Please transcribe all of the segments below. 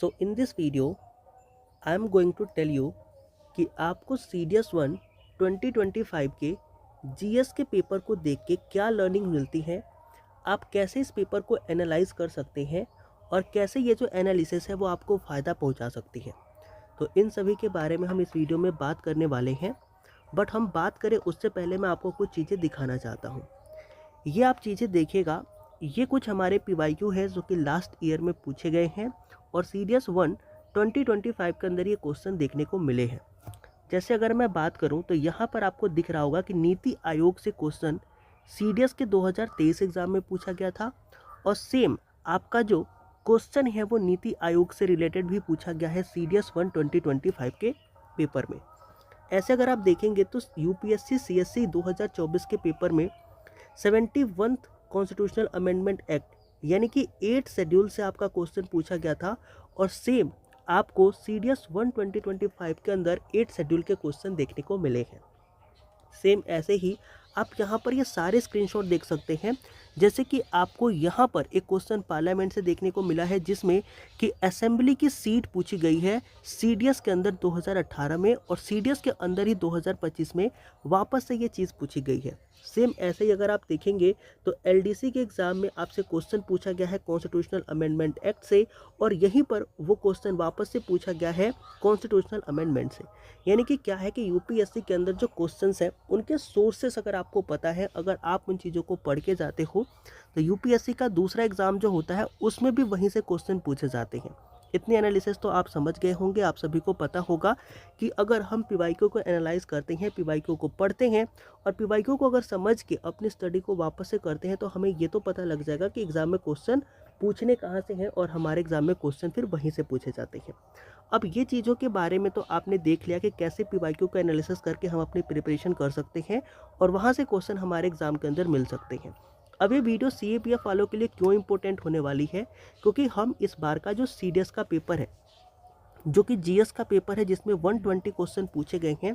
So in this video I am going to tell you कि आपको CDS 1 2025 के GS के पेपर को देख के क्या लर्निंग मिलती है, आप कैसे इस पेपर को एनालाइज कर सकते हैं और कैसे ये जो एनालिसिस है वो आपको फ़ायदा पहुंचा सकती है। तो इन सभी के बारे में हम इस वीडियो में बात करने वाले हैं। बट हम बात करें उससे पहले मैं आपको कुछ चीज़ें दिखाना चाहता हूँ। ये आप चीज़ें देखिएगा, ये कुछ हमारे PYQ है जो कि लास्ट ईयर में पूछे गए हैं और CDS 1 2025 के अंदर ये क्वेश्चन देखने को मिले हैं। जैसे अगर मैं बात करूं तो यहाँ पर आपको दिख रहा होगा कि नीति आयोग से क्वेश्चन CDS के 2023 एग्ज़ाम में पूछा गया था और सेम आपका जो क्वेश्चन है वो नीति आयोग से रिलेटेड भी पूछा गया है CDS 1 2025 के पेपर में। ऐसे अगर आप देखेंगे तो UPSC CSC 2024 के पेपर में 71 कॉन्स्टिट्यूशनल अमेंडमेंट एक्ट यानी कि 8 शेड्यूल से आपका क्वेश्चन पूछा गया था और सेम आपको CDS 1 2025 के अंदर 8 शेड्यूल के क्वेश्चन देखने को मिले हैं। सेम ऐसे ही आप यहाँ पर ये सारे स्क्रीनशॉट देख सकते हैं। जैसे कि आपको यहाँ पर एक क्वेश्चन पार्लियामेंट से देखने को मिला है जिसमें कि असेंबली की सीट पूछी गई है CDS के अंदर 2018 में और CDS के अंदर ही 2025 में वापस से ये चीज़ पूछी गई है। सेम ऐसे ही अगर आप देखेंगे तो LDC के एग्ज़ाम में आपसे क्वेश्चन पूछा गया है कॉन्स्टिट्यूशनल अमेंडमेंट एक्ट से और यहीं पर वो क्वेश्चन वापस से पूछा गया है कॉन्स्टिट्यूशनल अमेंडमेंट से। यानी कि क्या है कि UPSC के अंदर जो क्वेश्चंस हैं उनके सोर्सेस अगर आपको पता है, अगर आप उन चीज़ों को पढ़ के जाते हो तो UPSC का दूसरा एग्ज़ाम जो होता है उसमें भी वहीं से क्वेश्चन पूछे जाते हैं। इतनी एनालिसिस तो आप समझ गए होंगे, आप सभी को पता होगा कि अगर हम PYQ को एनालाइज करते हैं, PYQ को पढ़ते हैं और PYQ को अगर समझ के अपनी स्टडी को वापस से करते हैं तो हमें ये तो पता लग जाएगा कि एग्ज़ाम में क्वेश्चन पूछने कहाँ से हैं और हमारे एग्ज़ाम में क्वेश्चन फिर वहीं से पूछे जाते हैं। अब ये चीज़ों के बारे में तो आपने देख लिया कि कैसे PYQ का एनालिसिस करके हम अपनी प्रिपरेशन कर सकते हैं और वहाँ से क्वेश्चन हमारे एग्ज़ाम के अंदर मिल सकते हैं। अब ये वीडियो CAPF वालों के लिए क्यों इंपॉर्टेंट होने वाली है, क्योंकि हम इस बार का जो CDS का पेपर है जो कि GS का पेपर है जिसमें 120 क्वेश्चन पूछे गए हैं,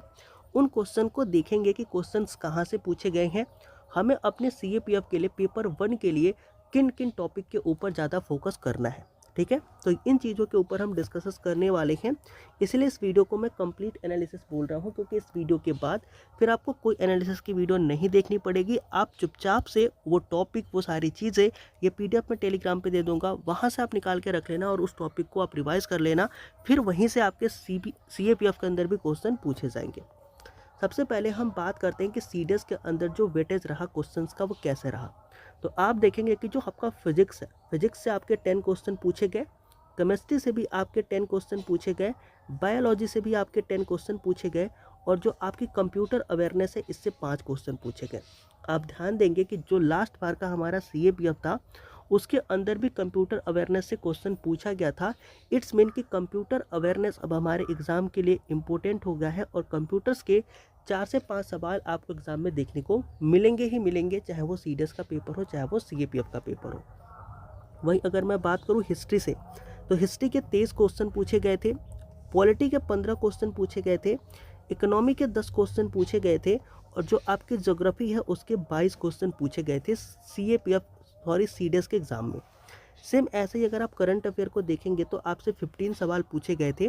उन क्वेश्चन को देखेंगे कि क्वेश्चंस कहाँ से पूछे गए हैं, हमें अपने CAPF के लिए पेपर 1 के लिए किन किन टॉपिक के ऊपर ज़्यादा फोकस करना है। ठीक है, तो इन चीज़ों के ऊपर हम डिस्कस करने वाले हैं। इसलिए इस वीडियो को मैं कंप्लीट एनालिसिस बोल रहा हूं क्योंकि इस वीडियो के बाद फिर आपको कोई एनालिसिस की वीडियो नहीं देखनी पड़ेगी। आप चुपचाप से वो टॉपिक, वो सारी चीज़ें ये PDF में टेलीग्राम पे दे दूंगा, वहां से आप निकाल के रख लेना और उस टॉपिक को आप रिवाइज कर लेना। फिर वहीं से आपके CAPF के अंदर भी क्वेश्चन पूछे जाएंगे। सबसे पहले हम बात करते हैं कि CDS के अंदर जो वेटेज रहा क्वेश्चंस का वो कैसे रहा। तो आप देखेंगे कि जो आपका फिजिक्स है, फिजिक्स से आपके 10 क्वेश्चन पूछे गए, केमिस्ट्री से भी आपके 10 क्वेश्चन पूछे गए, बायोलॉजी से भी आपके 10 क्वेश्चन पूछे गए और जो आपकी कंप्यूटर अवेयरनेस है इससे 5 क्वेश्चन पूछे गए। आप ध्यान देंगे कि जो लास्ट बार का हमारा CAPF था उसके अंदर भी कंप्यूटर अवेयरनेस से क्वेश्चन पूछा गया था। इट्स मीन कि कंप्यूटर अवेयरनेस अब हमारे एग्ज़ाम के लिए इम्पोर्टेंट हो गया है और कंप्यूटर्स के 4 से 5 सवाल आपको एग्ज़ाम में देखने को मिलेंगे ही मिलेंगे, चाहे वो CDS का पेपर हो चाहे वो CAPF का पेपर हो। वहीं अगर मैं बात करूँ हिस्ट्री से, तो हिस्ट्री के 23 क्वेश्चन पूछे गए थे, पॉलिटी के 15 क्वेश्चन पूछे गए थे, इकोनॉमी के 10 क्वेश्चन पूछे गए थे और जो आपकी ज्योग्राफी है उसके 22 क्वेश्चन पूछे गए थे CDS के एग्ज़ाम में। सेम ऐसे ही अगर आप करंट अफेयर को देखेंगे तो आपसे 15 सवाल पूछे गए थे।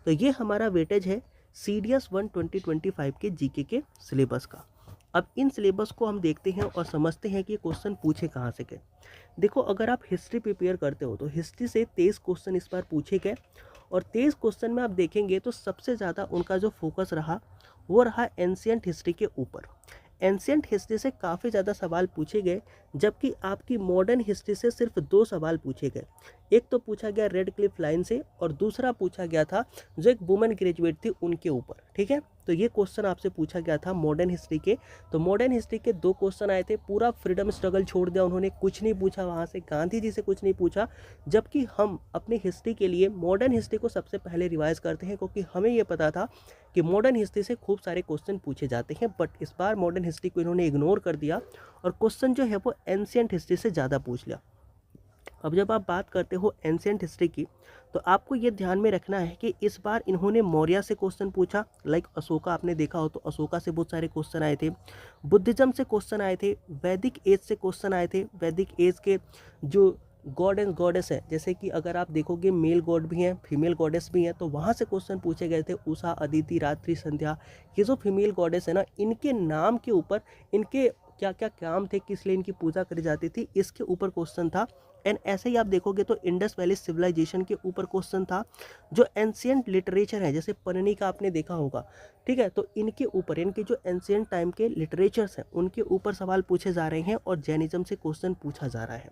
तो ये हमारा वेटेज है CDS 1 2025 के GK के सिलेबस का। अब इन सिलेबस को हम देखते हैं और समझते हैं कि ये क्वेश्चन पूछे कहाँ से गए। देखो, अगर आप हिस्ट्री प्रिपेयर करते हो तो हिस्ट्री से 23 क्वेश्चन इस बार पूछे गए और 23 क्वेश्चन में आप देखेंगे तो सबसे ज़्यादा उनका जो फोकस रहा वो रहा एंशिएंट हिस्ट्री के ऊपर। एंशिएंट हिस्ट्री से काफ़ी ज़्यादा सवाल पूछे गए जबकि आपकी मॉडर्न हिस्ट्री से सिर्फ 2 सवाल पूछे गए। एक तो पूछा गया रेड क्लिफ लाइन से और दूसरा पूछा गया था जो एक वुमेन ग्रेजुएट थी उनके ऊपर। ठीक है, तो ये क्वेश्चन आपसे पूछा गया था मॉडर्न हिस्ट्री के। तो मॉडर्न हिस्ट्री के 2 क्वेश्चन आए थे, पूरा फ्रीडम स्ट्रगल छोड़ दिया उन्होंने, कुछ नहीं पूछा वहाँ से, गांधी जी से कुछ नहीं पूछा। जबकि हम अपनी हिस्ट्री के लिए मॉडर्न हिस्ट्री को सबसे पहले रिवाइज करते हैं क्योंकि हमें ये पता था कि मॉडर्न हिस्ट्री से खूब सारे क्वेश्चन पूछे जाते हैं। बट इस बार मॉडर्न हिस्ट्री को इन्होंने इग्नोर कर दिया और क्वेश्चन जो है वो एंशिएंट हिस्ट्री से ज़्यादा पूछ लिया। अब जब आप बात करते हो एंशिएंट हिस्ट्री की तो आपको ये ध्यान में रखना है कि इस बार इन्होंने मौर्य से क्वेश्चन पूछा, लाइक अशोका आपने देखा हो तो अशोका से बहुत सारे क्वेश्चन आए थे, बुद्धिज्म से क्वेश्चन आए थे, वैदिक एज से क्वेश्चन आए थे, वैदिक एज के जो गॉड एंड गॉडेस है, जैसे कि अगर आप देखोगे मेल गॉड भी हैं, फीमेल गॉडेस भी हैं, तो वहाँ से क्वेश्चन पूछे गए थे। उषा, अदिति, रात्रि, संध्या, ये जो फीमेल गॉडेस है ना, इनके नाम के ऊपर इनके क्या क्या काम थे, किस लिए इनकी पूजा करी जाती थी, इसके ऊपर क्वेश्चन था। एंड ऐसे ही आप देखोगे तो इंडस वैली सिविलाइजेशन के ऊपर क्वेश्चन था। जो एंशियंट लिटरेचर है, जैसे पन्नी का आपने देखा होगा, ठीक है, तो इनके ऊपर, इनके जो एंशियंट टाइम के लिटरेचर्स हैं उनके ऊपर सवाल पूछे जा रहे हैं और जैनिज्म से क्वेश्चन पूछा जा रहा है।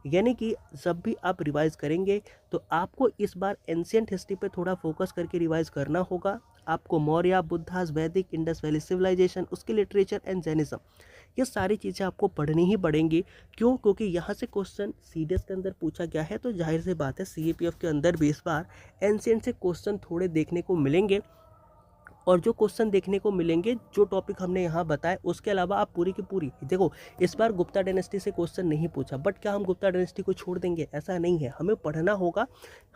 यानी कि जब भी आप रिवाइज करेंगे तो आपको इस बार एंशियंट हिस्ट्री पे थोड़ा फोकस करके रिवाइज करना होगा। आपको मौर्य, बुद्धास, वैदिक, इंडस वैली सिविलाइजेशन, उसके लिटरेचर एंड जैनिज्म, ये सारी चीज़ें आपको पढ़नी ही पड़ेंगी। क्यों? क्योंकि यहाँ से क्वेश्चन सीडीएस के अंदर पूछा गया है, तो जाहिर सी बात है सीएपीएफ के अंदर भी इस बार एंशियंट से क्वेश्चन थोड़े देखने को मिलेंगे। और जो क्वेश्चन देखने को मिलेंगे, जो टॉपिक हमने यहाँ बताए, उसके अलावा आप पूरी की पूरी देखो, इस बार गुप्ता डायनेस्टी से क्वेश्चन नहीं पूछा, बट क्या हम गुप्ता डायनेस्टी को छोड़ देंगे? ऐसा नहीं है, हमें पढ़ना होगा,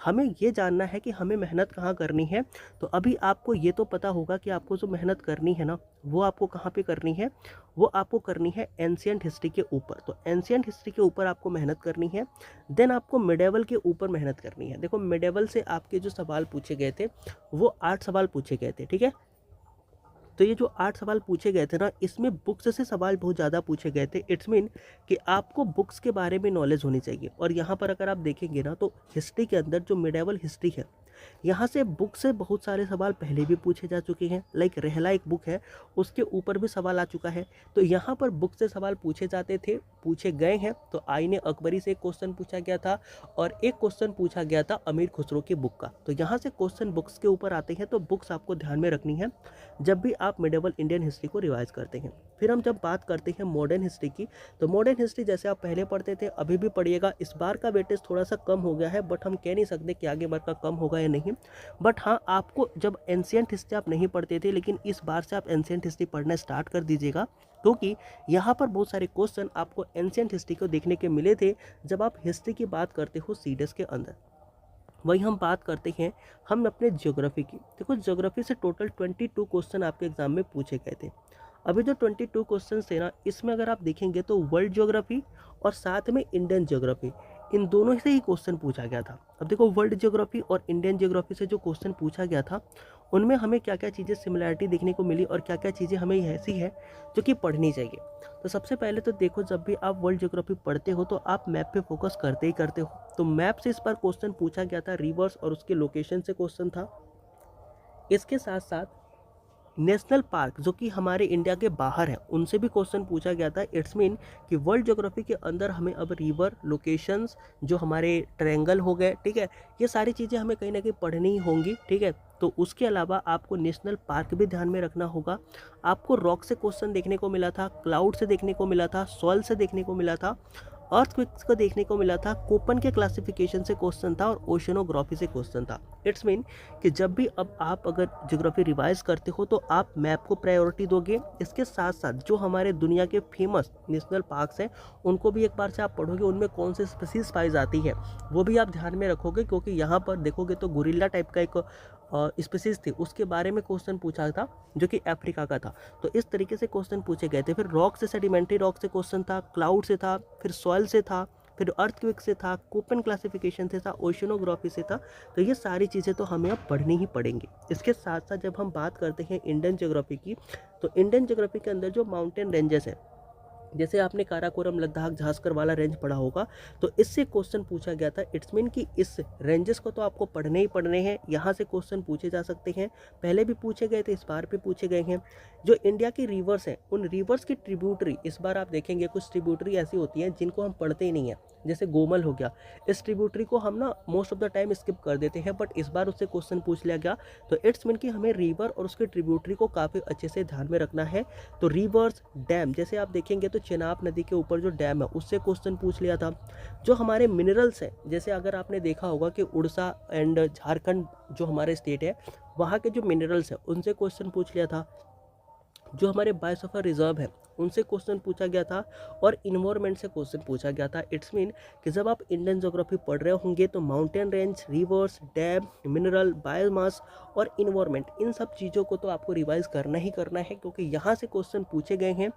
हमें ये जानना है कि हमें मेहनत कहाँ करनी है। तो अभी आपको ये तो पता होगा कि आपको जो मेहनत करनी है ना, वो आपको कहाँ पे करनी है, वो आपको करनी है एंशियंट हिस्ट्री के ऊपर। तो एंशियंट हिस्ट्री के ऊपर आपको मेहनत करनी है। देन आपको मिडेवल के ऊपर मेहनत करनी है। देखो मिडेवल से आपके जो सवाल पूछे गए थे वो 8 सवाल पूछे गए थे, ठीक है। तो ये जो 8 सवाल पूछे गए थे ना, इसमें बुक्स से सवाल बहुत ज़्यादा पूछे गए थे। इट्स मीन कि आपको बुक्स के बारे में नॉलेज होनी चाहिए। और यहाँ पर अगर आप देखेंगे ना, तो हिस्ट्री के अंदर जो मिडेवल हिस्ट्री है, यहाँ से बुक से बहुत सारे सवाल पहले भी पूछे जा चुके हैं। लाइक रहला एक बुक है, उसके ऊपर भी सवाल आ चुका है। तो यहाँ पर बुक से सवाल पूछे जाते थे, पूछे गए हैं। तो आईने अकबरी से एक क्वेश्चन पूछा गया था और एक क्वेश्चन पूछा गया था अमीर खुसरो की बुक का। तो यहाँ से क्वेश्चन बुक्स के ऊपर आते हैं, तो बुक्स आपको ध्यान में रखनी है जब भी आप मिडेवल इंडियन हिस्ट्री को रिवाइज करते हैं। फिर हम जब बात करते हैं मॉडर्न हिस्ट्री की, तो मॉडर्न हिस्ट्री जैसे आप पहले पढ़ते थे अभी भी पढ़िएगा। इस बार का वेटेज थोड़ा सा कम हो गया है, बट हम कह नहीं सकते कि आगे बार का कम होगा या नहीं। बट हाँ, आपको जब एंशियंट हिस्ट्री आप नहीं पढ़ते थे, लेकिन इस बार से आप एंशियंट हिस्ट्री पढ़ना स्टार्ट कर दीजिएगा, क्योंकि यहाँ पर बहुत सारे क्वेश्चन आपको एंशियंट हिस्ट्री को देखने के मिले थे जब आप हिस्ट्री की बात करते हो सीडीएस के अंदर। वही हम बात करते हैं हम अपने ज्योग्राफी की। देखो ज्योग्राफी से टोटल 22 क्वेश्चन आपके एग्जाम में पूछे गए थे। अभी जो 22 क्वेश्चन थे ना, इसमें अगर आप देखेंगे तो वर्ल्ड ज्योग्राफी और साथ में इंडियन ज्योग्राफी, इन दोनों से ही क्वेश्चन पूछा गया था। अब देखो वर्ल्ड ज्योग्राफी और इंडियन ज्योग्राफी से जो क्वेश्चन पूछा गया था, उनमें हमें क्या क्या चीज़ें सिमिलैरिटी देखने को मिली और क्या क्या चीज़ें हमें ऐसी है जो कि पढ़नी चाहिए। तो सबसे पहले तो देखो, जब भी आप वर्ल्ड ज्योग्राफी पढ़ते हो तो आप मैप पे फोकस करते ही करते हो। तो मैप से इस बार क्वेश्चन पूछा गया था, रिवर्स और उसके लोकेशन से क्वेश्चन था। इसके साथ साथ नेशनल पार्क जो कि हमारे इंडिया के बाहर है, उनसे भी क्वेश्चन पूछा गया था। इट्स मीन कि वर्ल्ड ज्योग्राफी के अंदर हमें अब रिवर, लोकेशंस, जो हमारे ट्रायंगल हो गए, ठीक है, ये सारी चीज़ें हमें कहीं ना कहीं पढ़नी ही होंगी, ठीक है। तो उसके अलावा आपको नेशनल पार्क भी ध्यान में रखना होगा। आपको रॉक से क्वेश्चन देखने को मिला था, क्लाउड से देखने को मिला था, सॉइल से देखने को मिला था, अर्थक्वेक्स को देखने को मिला था, कोपन के क्लासिफिकेशन से क्वेश्चन था और ओशनोग्राफी से क्वेश्चन था। इट्स मीन कि जब भी अब आप अगर ज्योग्राफी रिवाइज करते हो तो आप मैप को प्रायोरिटी दोगे। इसके साथ साथ जो हमारे दुनिया के फेमस नेशनल पार्क्स हैं उनको भी एक बार से आप पढ़ोगे, उनमें कौन से स्पीसीज पाई जाती है वो भी आप ध्यान में रखोगे, क्योंकि यहाँ पर देखोगे तो गुरिल्ला टाइप का एक स्पीसीज थी, उसके बारे में क्वेश्चन पूछा था जो कि अफ्रीका का था। तो इस तरीके से क्वेश्चन पूछे गए थे। फिर रॉक से, सेडिमेंट्री रॉक से क्वेश्चन था, क्लाउड से था, फिर सॉइल से था, फिर अर्थक्वेक से था, कोपन क्लासिफिकेशन से था, ओशनोग्राफी से था। तो ये सारी चीज़ें तो हमें अब पढ़नी ही पड़ेंगी। इसके साथ साथ जब हम बात करते हैं इंडियन ज्योग्राफी की, तो इंडियन ज्योग्राफी के अंदर जो माउंटेन रेंजेस हैं, जैसे आपने काराकोरम, लद्दाख, झांस्कर वाला रेंज पढ़ा होगा, तो इससे क्वेश्चन पूछा गया था। इट्स मीन कि इस रेंजेस को तो आपको पढ़ने ही पढ़ने हैं, यहाँ से क्वेश्चन पूछे जा सकते हैं। पहले भी पूछे गए थे, इस बार भी पूछे गए हैं। जो इंडिया की रिवर्स हैं, उन रिवर्स की ट्रिब्यूटरी, इस बार आप देखेंगे कुछ ट्रिब्यूटरी ऐसी होती हैं जिनको हम पढ़ते ही नहीं हैं, जैसे गोमल हो गया। इस ट्रिब्यूटरी को हम ना most of the time skip कर देते हैं, बट इस बार उससे क्वेश्चन पूछ लिया गया। तो इट्स मीन कि हमें रिवर और उसके ट्रिब्यूटरी को काफ़ी अच्छे से ध्यान में रखना है। तो रिवर्स, डैम, जैसे आप देखेंगे तो चेनाब नदी के ऊपर जो डैम है उससे क्वेश्चन पूछ लिया था। जो हमारे मिनरल्स हैं, जैसे अगर आपने देखा होगा कि उड़ीसा एंड झारखंड जो हमारे स्टेट है, वहाँ के जो मिनरल्स हैं उनसे क्वेश्चन पूछ लिया था। जो हमारे बायोस्फीयर रिजर्व है उनसे क्वेश्चन पूछा गया था और इन्वायरमेंट से क्वेश्चन पूछा गया था। इट्स मीन कि जब आप इंडियन ज्योग्राफी पढ़ रहे होंगे तो mountain range, reverse, dam, mineral, biomass और इन्वायरमेंट, इन सब चीज़ों को तो आपको रिवाइज करना ही करना है, क्योंकि यहाँ से क्वेश्चन पूछे गए हैं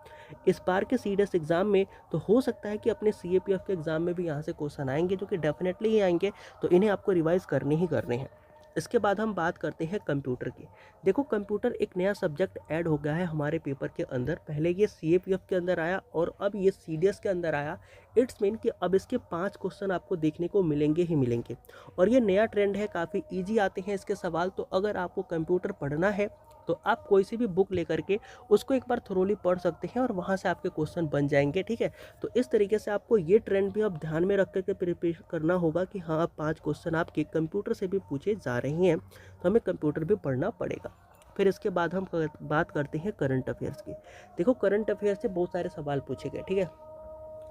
इस बार के सीडीएस एग्जाम में। तो हो सकता है कि अपने सीएपीएफ के एग्जाम में भी यहाँ से क्वेश्चन आएंगे, जो कि डेफिनेटली ही आएंगे, तो इन्हें आपको रिवाइज करने ही करने हैं। इसके बाद हम बात करते हैं कंप्यूटर की। देखो, कंप्यूटर एक नया सब्जेक्ट ऐड हो गया है हमारे पेपर के अंदर। पहले ये सीएपीएफ के अंदर आया और अब ये सीडीएस के अंदर आया। इट्स मीन कि अब इसके 5 क्वेश्चन आपको देखने को मिलेंगे ही मिलेंगे, और ये नया ट्रेंड है, काफ़ी ईजी आते हैं इसके सवाल। तो अगर आपको कंप्यूटर पढ़ना है तो आप कोई सी भी बुक लेकर के उसको एक बार थोरोली पढ़ सकते हैं और वहाँ से आपके क्वेश्चन बन जाएंगे, ठीक है। तो इस तरीके से आपको ये ट्रेंड भी अब ध्यान में रख करके प्रिपेयर करना होगा कि हाँ, 5 क्वेश्चन आपके कंप्यूटर से भी पूछे जा रहे हैं, तो हमें कंप्यूटर भी पढ़ना पड़ेगा। फिर इसके बाद हम बात करते हैं करंट अफेयर्स की। देखो, करंट अफेयर से बहुत सारे सवाल पूछे गए, ठीक है।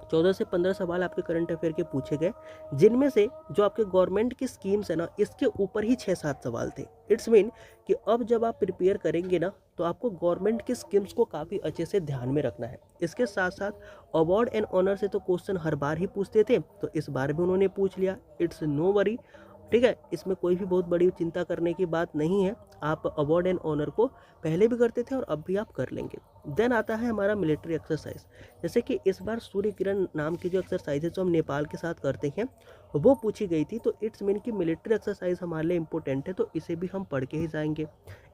14 से 15 सवाल आपके करंट अफेयर के पूछे गए, जिनमें से जो आपके गवर्नमेंट की स्कीम्स है ना, इसके ऊपर ही 6-7 सवाल थे। इट्स मीन कि अब जब आप प्रिपेयर करेंगे ना, तो आपको गवर्नमेंट की स्कीम्स को काफ़ी अच्छे से ध्यान में रखना है। इसके साथ साथ अवार्ड एंड ऑनर से तो क्वेश्चन हर बार ही पूछते थे, तो इस बार भी उन्होंने पूछ लिया। इट्स नो वरी, ठीक है, इसमें कोई भी बहुत बड़ी चिंता करने की बात नहीं है। आप अवार्ड एंड ऑनर को पहले भी करते थे और अब भी आप कर लेंगे। देन आता है हमारा मिलिट्री एक्सरसाइज। जैसे कि इस बार सूर्य किरण नाम की जो एक्सरसाइज है, जो हम नेपाल के साथ करते हैं, वो पूछी गई थी। तो इट्स मीन कि मिलिट्री एक्सरसाइज हमारे लिए इंपॉर्टेंट है, तो इसे भी हम पढ़ के ही जाएंगे।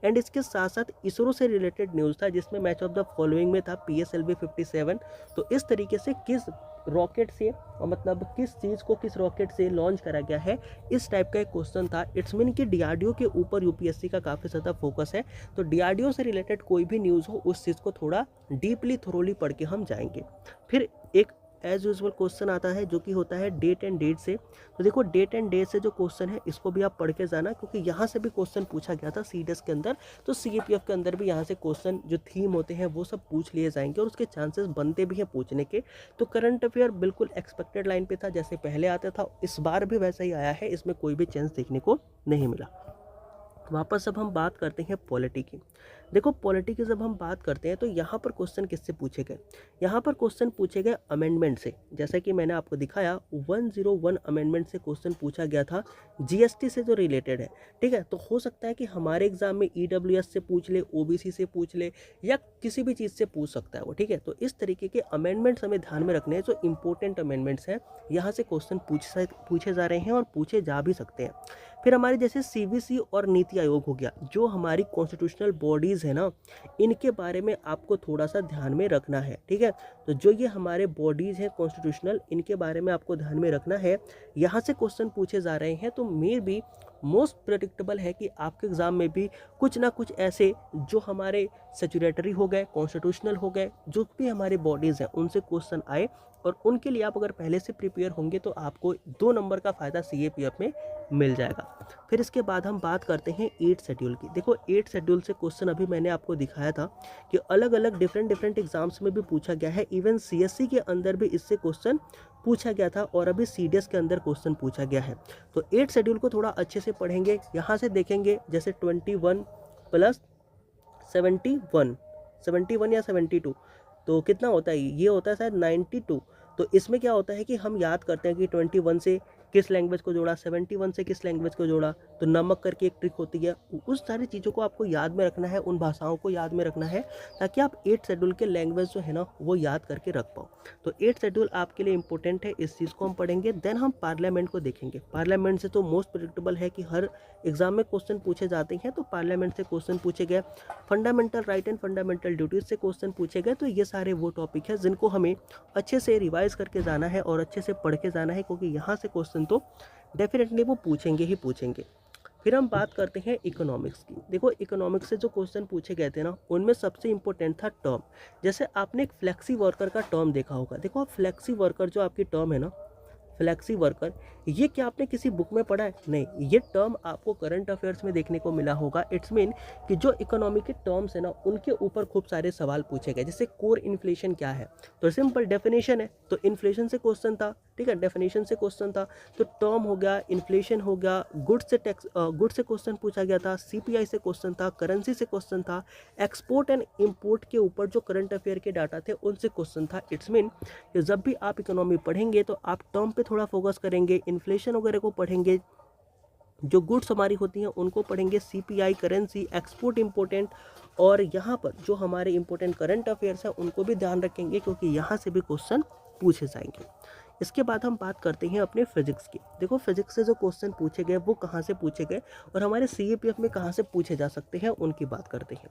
एंड इसके साथ साथ इसरो से रिलेटेड न्यूज़ था, जिसमें मैच ऑफ द फॉलोइंग में था PSLV 57। तो इस तरीके से किस रॉकेट से, मतलब किस चीज़ को किस रॉकेट से लॉन्च करा गया है, इस टाइप का एक क्वेश्चन था। इट्स मीन कि DRDO के ऊपर यूपीएससी का काफ़ी ज़्यादा फोकस है, तो DRDO से रिलेटेड कोई भी न्यूज़ हो, उस चीज़ को थोड़ा डीपली थोरोली पढ़ के हम जाएंगे। फिर एक एज यूजुअल क्वेश्चन आता है, जो कि होता है डेट एंड डेट से। तो देखो, डेट एंड डेट से जो क्वेश्चन है, इसको भी आप पढ़ के जाना, क्योंकि यहाँ से भी क्वेश्चन पूछा गया था सीडीएस के अंदर। तो सीएपीएफ के अंदर भी यहाँ से क्वेश्चन जो थीम होते हैं वो सब पूछ लिए जाएंगे, और उसके चांसेस बनते भी हैं पूछने के। तो करंट अफेयर बिल्कुल एक्सपेक्टेड लाइन पे था, जैसे पहले आता था, इस बार भी वैसा ही आया है, इसमें कोई भी चेंज देखने को नहीं मिला। वापस अब हम बात करते हैं पॉलिटी की। देखो, पॉलिटी की जब हम बात करते हैं, तो यहाँ पर क्वेश्चन किससे पूछे गए? यहाँ पर क्वेश्चन पूछे गए अमेंडमेंट से। जैसा कि मैंने आपको दिखाया, 101 अमेंडमेंट से क्वेश्चन पूछा गया था, जीएसटी से जो रिलेटेड है, ठीक है। तो हो सकता है कि हमारे एग्जाम में ईडब्ल्यूएस से पूछ ले, ओबीसी से पूछ ले, या किसी भी चीज़ से पूछ सकता है वो, ठीक है। तो इस तरीके के अमेंडमेंट्स हमें ध्यान में रखने हैं, जो इंपॉर्टेंट अमेंडमेंट्स हैं, यहाँ से क्वेश्चन पूछे जा रहे हैं और पूछे जा भी सकते हैं। फिर हमारे जैसे सीवीसी और नीति आयोग हो गया, जो हमारी कॉन्स्टिट्यूशनल बॉडीज़ है ना, इनके बारे में आपको थोड़ा सा ध्यान में रखना है, ठीक है। तो जो ये हमारे बॉडीज़ हैं कॉन्स्टिट्यूशनल, इनके बारे में आपको ध्यान में रखना है। यहाँ से क्वेश्चन पूछे जा रहे हैं, तो मे बी मोस्ट प्रेडिक्टेबल है कि आपके एग्ज़ाम में भी कुछ ना कुछ ऐसे जो हमारे सेचुरेटरी हो गए, कॉन्स्टिट्यूशनल हो गए, जो भी हमारे बॉडीज़ हैं, उनसे क्वेश्चन आए, और उनके लिए आप अगर पहले से प्रिपेयर होंगे तो आपको 2 नंबर का फ़ायदा सीएपीएफ में मिल जाएगा। फिर इसके बाद हम बात करते हैं 8 शेड्यूल की। देखो, 8 शेड्यूल से क्वेश्चन अभी मैंने आपको दिखाया था कि अलग अलग डिफरेंट एग्जाम्स में भी पूछा गया है। इवन सीएससी के अंदर भी इससे क्वेश्चन पूछा गया था, और अभी सीडीएस के अंदर क्वेश्चन पूछा गया है। तो 8 शेड्यूल को थोड़ा अच्छे से पढ़ेंगे। यहाँ से देखेंगे, जैसे 21 + 71 या 72, तो कितना होता है? ये होता है शायद 92। तो इसमें क्या होता है कि हम याद करते हैं कि 21 से किस लैंग्वेज को जोड़ा, 71 से किस लैंग्वेज को जोड़ा, तो नमक करके एक ट्रिक होती है। उस सारी चीज़ों को आपको याद में रखना है, उन भाषाओं को याद में रखना है, ताकि आप 8 शेड्यूल के लैंग्वेज जो है ना, वो याद करके रख पाओ। तो 8 शेड्यूल आपके लिए इंपॉर्टेंट है, इस चीज़ को हम पढ़ेंगे। देन हम पार्लियामेंट को देखेंगे। पार्लियामेंट से तो मोस्ट प्रेडिक्टेबल है कि हर एग्जाम में क्वेश्चन पूछे जाते हैं, तो पार्लियामेंट से क्वेश्चन पूछे गए। Fundamental right and fundamental duties से क्वेश्चन पूछे गए। तो ये सारे वो टॉपिक है जिनको हमें अच्छे से रिवाइज करके जाना है और अच्छे से पढ़ के जाना है, क्योंकि यहाँ से क्वेश्चन तो डेफिनेटली वो पूछेंगे ही पूछेंगे। फिर हम बात करते हैं इकोनॉमिक्स की। देखो, इकोनॉमिक्स से जो क्वेश्चन पूछे गए थे ना, उनमें सबसे इंपॉर्टेंट था टर्म। जैसे आपने एक फ्लेक्सी वर्कर का टर्म देखा होगा। देखो, फ्लेक्सी वर्कर जो आपकी टर्म है ना, फ्लेक्सी वर्कर, ये क्या आपने किसी बुक में पढ़ा है? नहीं, ये टर्म आपको करंट अफेयर्स में देखने को मिला होगा। इट्स मीन कि जो इकोनॉमी के टर्म्स है ना, उनके ऊपर खूब सारे सवाल पूछे गए। जैसे कोर इन्फ्लेशन क्या है, तो सिंपल डेफिनेशन है, तो इन्फ्लेशन से क्वेश्चन था, ठीक है, डेफिनेशन से क्वेश्चन था। तो टर्म हो गया, इन्फ्लेशन हो गया, गुड से क्वेश्चन पूछा गया था, सीपीआई से क्वेश्चन था, करेंसी से क्वेश्चन था, एक्सपोर्ट एंड इम्पोर्ट के ऊपर जो करंट अफेयर के डाटा थे उनसे क्वेश्चन था। इट्स मीन कि जब भी आप इकोनॉमी पढ़ेंगे तो आप टर्म पे थोड़ा फोकस करेंगे, इन्फ्लेशन वगैरह को पढ़ेंगे, जो गुड्स हमारी होती हैं उनको पढ़ेंगे, सीपीआई, करेंसी, एक्सपोर्ट इम्पोर्टेंट, और यहाँ पर जो हमारे इंपॉर्टेंट करंट अफेयर्स हैं उनको भी ध्यान रखेंगे क्योंकि यहाँ से भी क्वेश्चन पूछे जाएंगे। इसके बाद हम बात करते हैं अपने फिजिक्स की। देखो फिजिक्स से जो क्वेश्चन पूछे गए वो कहाँ से पूछे गए और हमारे सीएपीएफ में कहाँ से पूछे जा सकते हैं, उनकी बात करते हैं।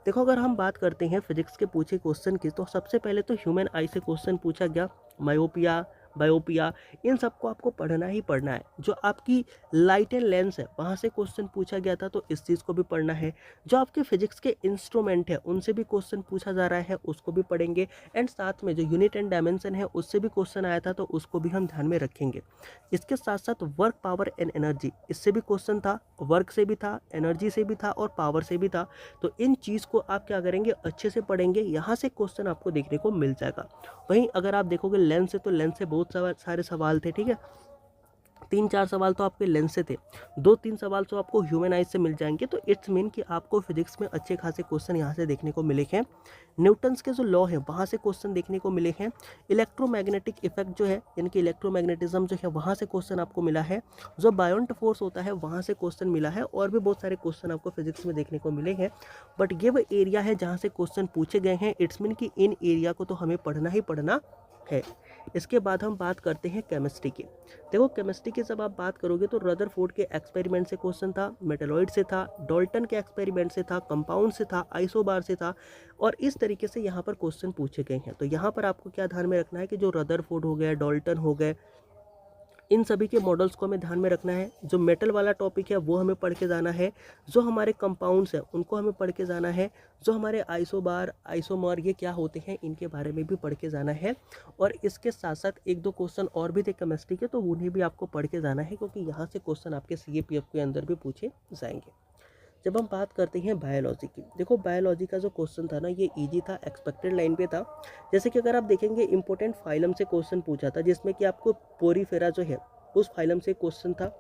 देखो अगर हम बात करते हैं फिजिक्स के पूछे क्वेश्चन की, तो सबसे पहले तो ह्यूमन आई से क्वेश्चन पूछा गया, मायोपिया, बायोपिया, इन सबको आपको पढ़ना ही पढ़ना है। जो आपकी लाइट एंड लेंस है वहाँ से क्वेश्चन पूछा गया था, तो इस चीज़ को भी पढ़ना है। जो आपके फिजिक्स के इंस्ट्रूमेंट है उनसे भी क्वेश्चन पूछा जा रहा है, उसको भी पढ़ेंगे। एंड साथ में जो यूनिट एंड डायमेंशन है उससे भी क्वेश्चन आया था, तो उसको भी हम ध्यान में रखेंगे। इसके साथ साथ वर्क, पावर एंड एनर्जी, इससे भी क्वेश्चन था, वर्क से भी था, एनर्जी से भी था और पावर से भी था। तो इन चीज़ को आप क्या करेंगे, अच्छे से पढ़ेंगे, यहाँ से क्वेश्चन आपको देखने को मिल जाएगा। वहीं अगर आप देखोगे लेंस से, तो लेंस से बहुत सारे सवाल थे, ठीक है, 3-4 सवाल तो आपके लेंस से थे, 2-3 सवाल तो आपको ह्यूमन आइज से मिल जाएंगे। तो इट्स मीन कि आपको फिजिक्स में अच्छे खासे क्वेश्चन यहाँ से देखने को मिले हैं। न्यूटन्स के जो लॉ है वहाँ से क्वेश्चन देखने को मिले हैं। इलेक्ट्रोमैग्नेटिक इफेक्ट जो है, यानी कि इलेक्ट्रोमैग्नेटिज्म जो है, वहाँ से क्वेश्चन आपको मिला है। जो बायोंट फोर्स होता है वहाँ से क्वेश्चन मिला है, और भी बहुत सारे क्वेश्चन आपको फिजिक्स में देखने को मिले हैं। बट ये वो एरिया है जहाँ से क्वेश्चन पूछे गए हैं। इट्स मीन कि इन एरिया को तो हमें पढ़ना ही पढ़ना है। इसके बाद हम बात करते हैं केमिस्ट्री की। देखो केमिस्ट्री की जब आप बात करोगे तो रदरफोर्ड के एक्सपेरिमेंट से क्वेश्चन था, मेटलॉइड से था, डाल्टन के एक्सपेरिमेंट से था, कंपाउंड से था, आइसोबार से था, और इस तरीके से यहाँ पर क्वेश्चन पूछे गए हैं। तो यहाँ पर आपको क्या ध्यान में रखना है कि जो रदरफोर्ड हो गया, डाल्टन हो गए, इन सभी के मॉडल्स को हमें ध्यान में रखना है। जो मेटल वाला टॉपिक है वो हमें पढ़ के जाना है, जो हमारे कंपाउंड्स हैं उनको हमें पढ़ के जाना है, जो हमारे आइसोबार, आइसोमर ये क्या होते हैं इनके बारे में भी पढ़ के जाना है। और इसके साथ साथ 1-2 क्वेश्चन और भी थे केमिस्ट्री के, तो उन्हें भी आपको पढ़ के जाना है क्योंकि यहाँ से क्वेश्चन आपके सीएपीएफ के अंदर भी पूछे जाएंगे। जब हम बात करते हैं बायोलॉजी की, देखो बायोलॉजी का जो क्वेश्चन था ना ये इजी था, एक्सपेक्टेड लाइन पे था। जैसे कि अगर आप देखेंगे इंपॉर्टेंट फाइलम से क्वेश्चन पूछा था, जिसमें कि आपको पोरीफेरा जो है उस फाइलम से क्वेश्चन था।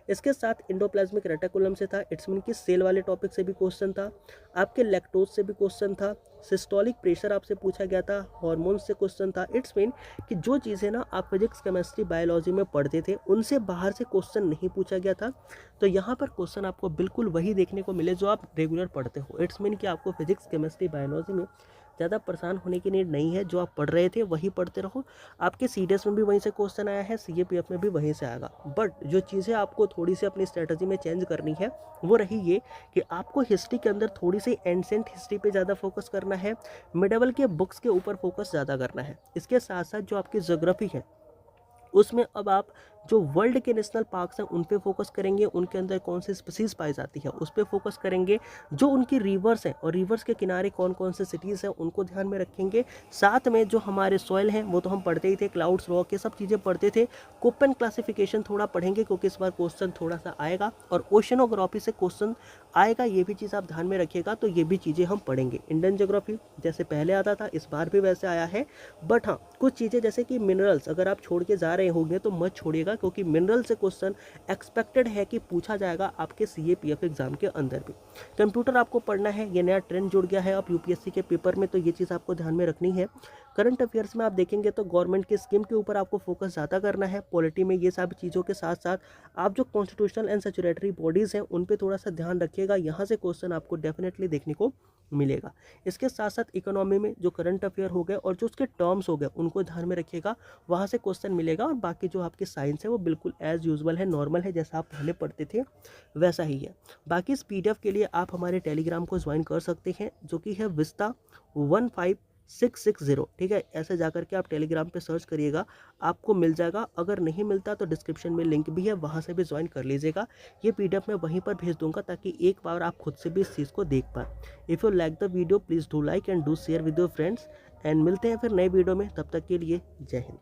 इसके साथ इंडोप्लाज्मिक रेटिकुलम से था, इट्स मीन कि सेल वाले टॉपिक से भी क्वेश्चन था। आपके लैक्टोज से भी क्वेश्चन था, सिस्टोलिक प्रेशर आपसे पूछा गया था, हार्मोन्स से क्वेश्चन था। इट्स मीन कि जो चीज़ें ना आप फिजिक्स, केमिस्ट्री, बायोलॉजी में पढ़ते थे उनसे बाहर से क्वेश्चन नहीं पूछा गया था। तो यहाँ पर क्वेश्चन आपको बिल्कुल वही देखने को मिले जो आप रेगुलर पढ़ते हो। इट्स मीन कि आपको फिजिक्स, केमिस्ट्री, बायोलॉजी में ज़्यादा परेशान होने की नीड नहीं है। जो आप पढ़ रहे थे वही पढ़ते रहो। आपके सीडीएस में भी वहीं से क्वेश्चन आया है, सीएपीएफ में भी वहीं से आएगा। बट जो चीज़ें आपको थोड़ी सी अपनी स्ट्रेटजी में चेंज करनी है वो रही ये कि आपको हिस्ट्री के अंदर थोड़ी सी एंसेंट हिस्ट्री पे ज़्यादा फोकस करना है, मिडेवल के बुक्स के ऊपर फोकस ज़्यादा करना है। इसके साथ साथ जो आपकी ज्योग्राफी है उसमें अब आप जो वर्ल्ड के नेशनल पार्क्स हैं उन पे फोकस करेंगे, उनके अंदर कौन सी स्पीसीज पाई जाती है उस पे फोकस करेंगे। जो उनकी रिवर्स हैं और रिवर्स के किनारे कौन कौन से सिटीज़ हैं उनको ध्यान में रखेंगे। साथ में जो हमारे सॉइल हैं वो तो हम पढ़ते ही थे, क्लाउड्स, रॉक, ये सब चीज़ें पढ़ते थे। कोपेन क्लासिफिकेशन थोड़ा पढ़ेंगे क्योंकि इस बार क्वेश्चन थोड़ा सा आएगा, और ओशनोग्राफी से क्वेश्चन आएगा, ये भी चीज़ आप ध्यान में रखिएगा। तो ये भी चीज़ें हम पढ़ेंगे। इंडियन ज्योग्राफी जैसे पहले आता था इस बार भी वैसे आया है। बट हाँ, कुछ चीज़ें जैसे कि मिनरल्स अगर आप छोड़ के जा रहे होंगे तो मत छोड़िएगा, क्योंकि मिनरल से क्वेश्चन एक्सपेक्टेड है कि पूछा जाएगा आपके सीएपीएफ एग्जाम के अंदर भी। कंप्यूटर आपको पढ़ना है, ये नया ट्रेंड जुड़ गया है अब यूपीएससी के पेपर में, तो ये चीज़ आपको ध्यान में रखनी है। करंट अफेयर्स में आप देखेंगे तो गवर्नमेंट की स्कीम के ऊपर आपको फोकस ज़्यादा करना है। पॉलिटी में ये सब चीज़ों के साथ साथ आप जो कॉन्स्टिट्यूशनल एंड स्टैट्यूटरी बॉडीज़ हैं उन पे थोड़ा सा ध्यान रखिएगा, यहाँ से क्वेश्चन आपको डेफिनेटली देखने को मिलेगा। इसके साथ साथ इकोनॉमी में जो करंट अफेयर हो गए और जो उसके टर्म्स हो गए उनको ध्यान में रखिएगा, वहाँ से क्वेश्चन मिलेगा। और बाकी जो आपकी साइंस है वो बिल्कुल एज यूजुअल है, नॉर्मल है, जैसा आप पहले पढ़ते थे वैसा ही है। बाकी इस पीडीएफ के लिए आप हमारे टेलीग्राम को ज्वाइन कर सकते हैं, जो कि है विस्ता 15660, ठीक है। ऐसे जाकर के आप टेलीग्राम पे सर्च करिएगा, आपको मिल जाएगा। अगर नहीं मिलता तो डिस्क्रिप्शन में लिंक भी है, वहाँ से भी ज्वाइन कर लीजिएगा। ये पीडीएफ मैं वहीं पर भेज दूंगा ताकि एक बार आप खुद से भी इस चीज़ को देख पाएँ। If you like the video please do like and do share with your friends, and मिलते हैं फिर नए वीडियो में। तब तक के लिए जय हिंद।